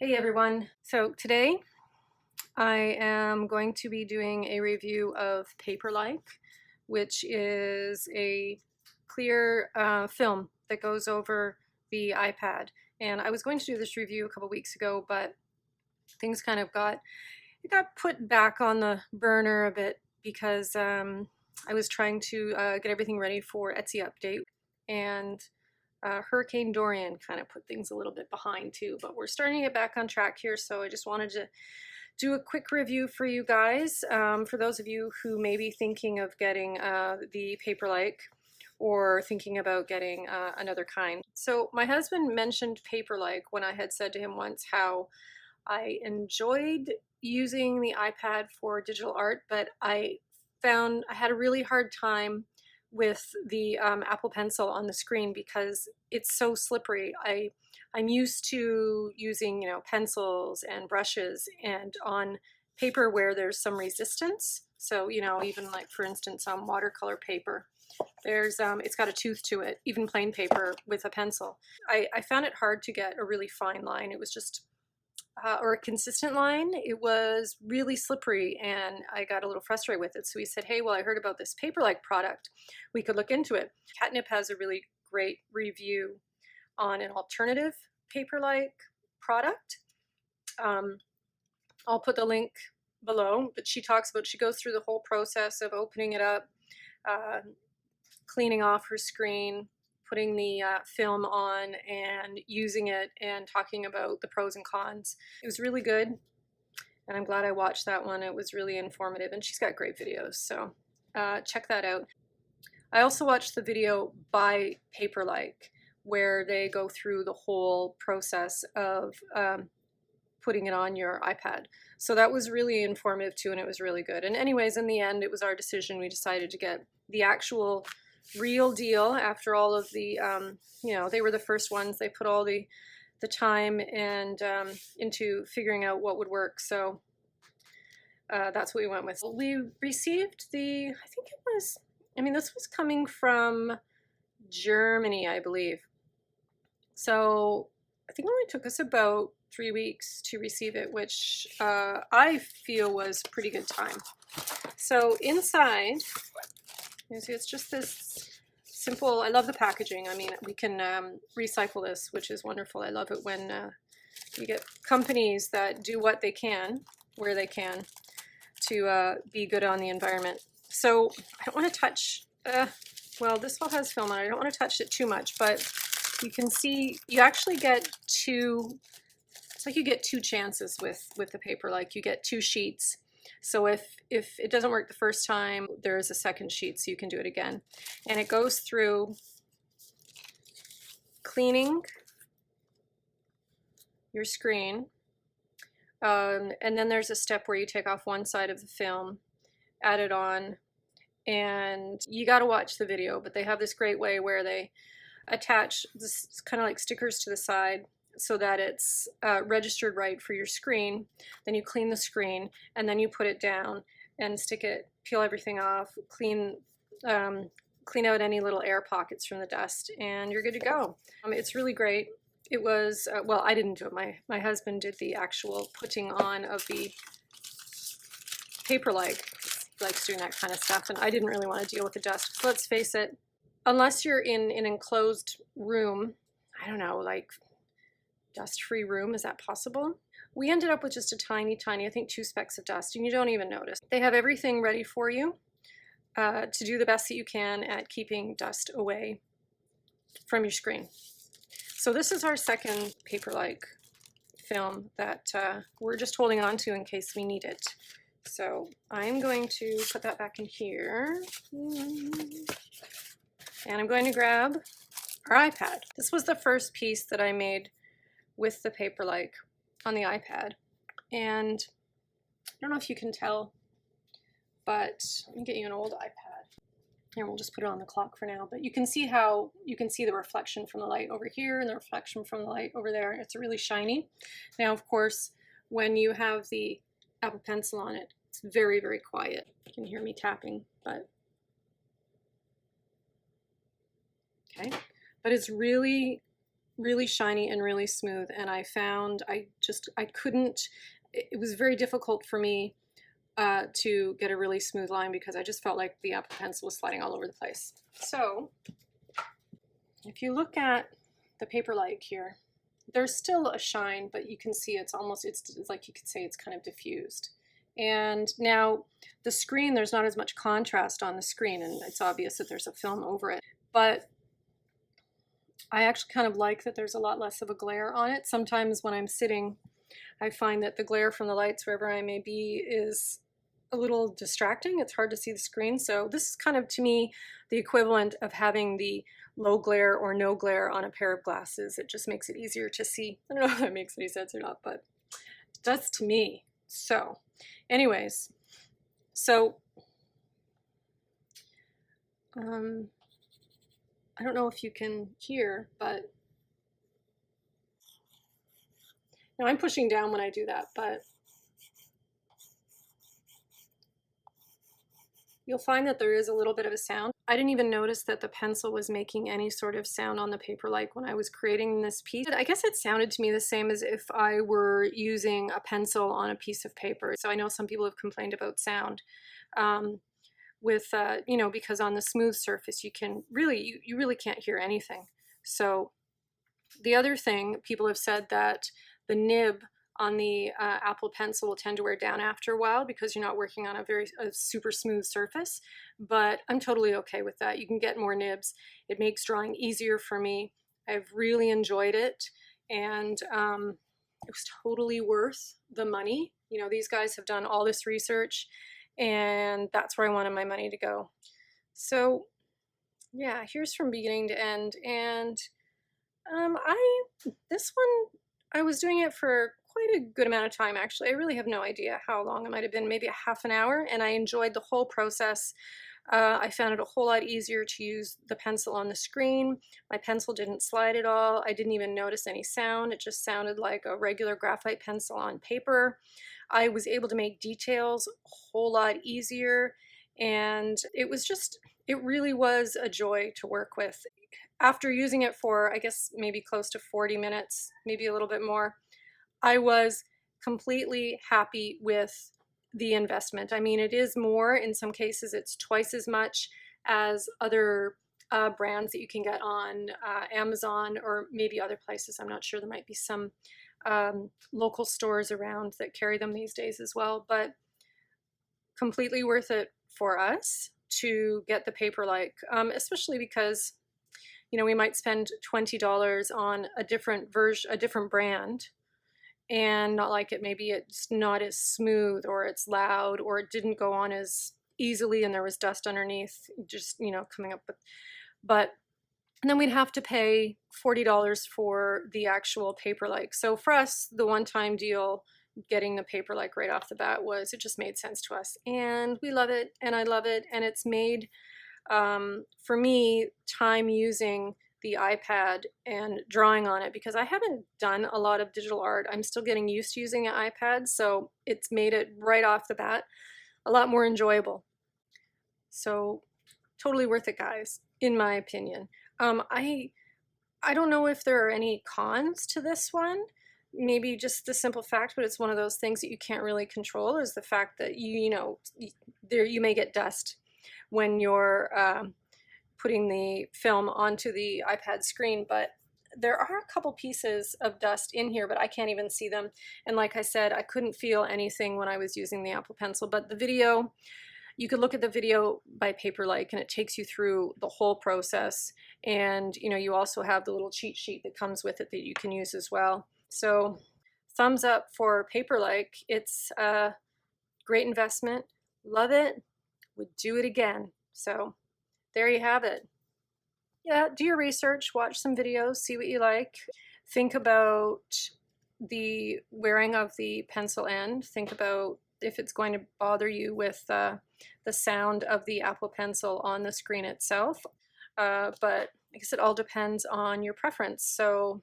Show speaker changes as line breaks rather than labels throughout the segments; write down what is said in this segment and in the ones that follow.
Hey everyone. So today I am going to be doing a review of PaperLike, which is a clear film that goes over the iPad. And I was going to do this review a couple weeks ago, but things kind of got put back on the burner a bit because I was trying to get everything ready for Etsy update, and Hurricane Dorian kind of put things a little bit behind too, but we're starting to get back on track here. So I just wanted to do a quick review for you guys. For those of you who may be thinking of getting the PaperLike or thinking about getting another kind. So my husband mentioned PaperLike when I had said to him once how I enjoyed using the iPad for digital art, but I found I had a really hard time with the Apple Pencil on the screen because it's so slippery. I'm used to using, pencils and brushes and on paper where there's some resistance. So, even like for instance, on watercolor paper, there's it's got a tooth to it, even plain paper with a pencil. I found it hard to get a really fine line. It was just or a consistent line. It was really slippery and I got a little frustrated with it. So he said, hey, well, I heard about this PaperLike product. We could look into it. Catnip has a really great review on an alternative PaperLike product. I'll put the link below, but she goes through the whole process of opening it up, cleaning off her screen, putting the film on and using it and talking about the pros and cons. It was really good, and I'm glad I watched that one. It was really informative, and she's got great videos, so check that out. I also watched the video by PaperLike where they go through the whole process of putting it on your iPad. So that was really informative too, and it was really good. And anyways, in the end, it was our decision. We decided to get the actual real deal after all of the, they were the first ones. They put all the time and into figuring out what would work. So that's what we went with. We received this was coming from Germany, I believe. So I think it only took us about 3 weeks to receive it, which I feel was pretty good time. So inside, you see, it's just this simple, I love the packaging. I mean, we can recycle this, which is wonderful. I love it when you get companies that do what they can, where they can, to be good on the environment. So I don't want to touch, well, this all has film on it. I don't want to touch it too much, but you can see you actually get it's like you get two chances with the PaperLike. You get two sheets. So if it doesn't work the first time, there is a second sheet, so you can do it again. And it goes through cleaning your screen. And then there's a step where you take off one side of the film, add it on, and you got to watch the video, but they have this great way where they attach this kind of like stickers to the side so that it's registered right for your screen. Then you clean the screen and then you put it down and stick it, peel everything off, clean out any little air pockets from the dust, and you're good to go. It's really great. It was, well, I didn't do it. My husband did the actual putting on of the PaperLike. He likes doing that kind of stuff, and I didn't really want to deal with the dust. So let's face it, unless you're in an enclosed room, I don't know, like dust-free room, is that possible? We ended up with just a tiny, I think 2 specks of dust, and you don't even notice. They have everything ready for you to do the best that you can at keeping dust away from your screen. So this is our second PaperLike film that we're just holding on to in case we need it. So I'm going to put that back in here. And I'm going to grab our iPad. This was the first piece that I made with the PaperLike on the iPad. And I don't know if you can tell, but let me get you an old iPad. Here, we'll just put it on the clock for now. But you can see the reflection from the light over here and the reflection from the light over there. It's really shiny. Now, of course, when you have the Apple Pencil on it, it's very, very quiet. You can hear me tapping, but okay. But it's really really shiny and really smooth, and I found I couldn't, it was very difficult for me to get a really smooth line because I just felt like the Apple Pencil was sliding all over the place. So if you look at the PaperLike here, there's still a shine, but you can see it's almost, it's like you could say it's kind of diffused. And now the screen, there's not as much contrast on the screen, and it's obvious that there's a film over it. But I actually kind of like that there's a lot less of a glare on it. Sometimes when I'm sitting, I find that the glare from the lights, wherever I may be, is a little distracting. It's hard to see the screen. So this is kind of, to me, the equivalent of having the low glare or no glare on a pair of glasses. It just makes it easier to see. I don't know if that makes any sense or not, but it does to me. So anyways, so I don't know if you can hear, but now I'm pushing down when I do that, but you'll find that there is a little bit of a sound. I didn't even notice that the pencil was making any sort of sound on the PaperLike when I was creating this piece. I guess it sounded to me the same as if I were using a pencil on a piece of paper. So I know some people have complained about sound with, you know, because on the smooth surface you can really, you really can't hear anything. So the other thing, people have said that the nib on the Apple Pencil will tend to wear down after a while because you're not working on a super smooth surface, but I'm totally okay with that. You can get more nibs. It makes drawing easier for me. I've really enjoyed it, and it was totally worth the money. You know, these guys have done all this research, and that's where I wanted my money to go. So yeah, here's from beginning to end, and this one, I was doing it for quite a good amount of time, actually. I really have no idea how long it might have been, maybe a half an hour, and I enjoyed the whole process. I found it a whole lot easier to use the pencil on the screen. My pencil didn't slide at all. I didn't even notice any sound. It just sounded like a regular graphite pencil on paper. I was able to make details a whole lot easier, and it was just, it really was a joy to work with. After using it for, I guess, maybe close to 40 minutes, maybe a little bit more, I was completely happy with the investment. I mean, it is more, in some cases, it's twice as much as other brands that you can get on Amazon or maybe other places. I'm not sure, there might be some local stores around that carry them these days as well, but completely worth it for us to get the PaperLike, especially because, you know, we might spend $20 on a different version, a different brand, and not like it. Maybe it's not as smooth, or it's loud, or it didn't go on as easily and there was dust underneath, just, you know, coming up with, but, and then we'd have to pay $40 for the actual PaperLike. So for us, the one-time deal, getting the PaperLike right off the bat, was, it just made sense to us, and we love it, and I love it, and it's made for me time using the iPad and drawing on it, because I haven't done a lot of digital art. I'm still getting used to using an iPad, so it's made it right off the bat a lot more enjoyable. So totally worth it, guys, in my opinion. I don't know if there are any cons to this one. Maybe just the simple fact, but it's one of those things that you can't really control, is the fact that you know, there you may get dust when you're putting the film onto the iPad screen, but there are a couple pieces of dust in here, but I can't even see them. And like I said, I couldn't feel anything when I was using the Apple Pencil, but the video, you could look at the video by PaperLike, and it takes you through the whole process. And you know, you also have the little cheat sheet that comes with it that you can use as well. So thumbs up for PaperLike. It's a great investment. Love it. Would do it again. So there you have it. Yeah, do your research, watch some videos, see what you like. Think about the wearing of the pencil end. Think about if it's going to bother you with the sound of the Apple Pencil on the screen itself. But I guess it all depends on your preference. So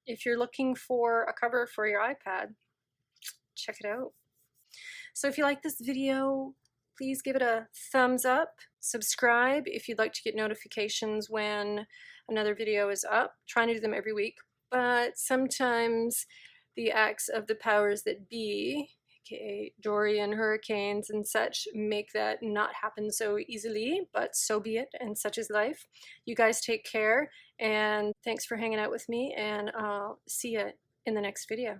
if you're looking for a cover for your iPad, check it out. So if you like this video, please give it a thumbs up, subscribe if you'd like to get notifications when another video is up. Trying to do them every week, but sometimes the acts of the powers that be, aka Dorian hurricanes and such, make that not happen so easily, but so be it, and such is life. You guys take care, and thanks for hanging out with me, and I'll see you in the next video.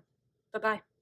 Bye-bye.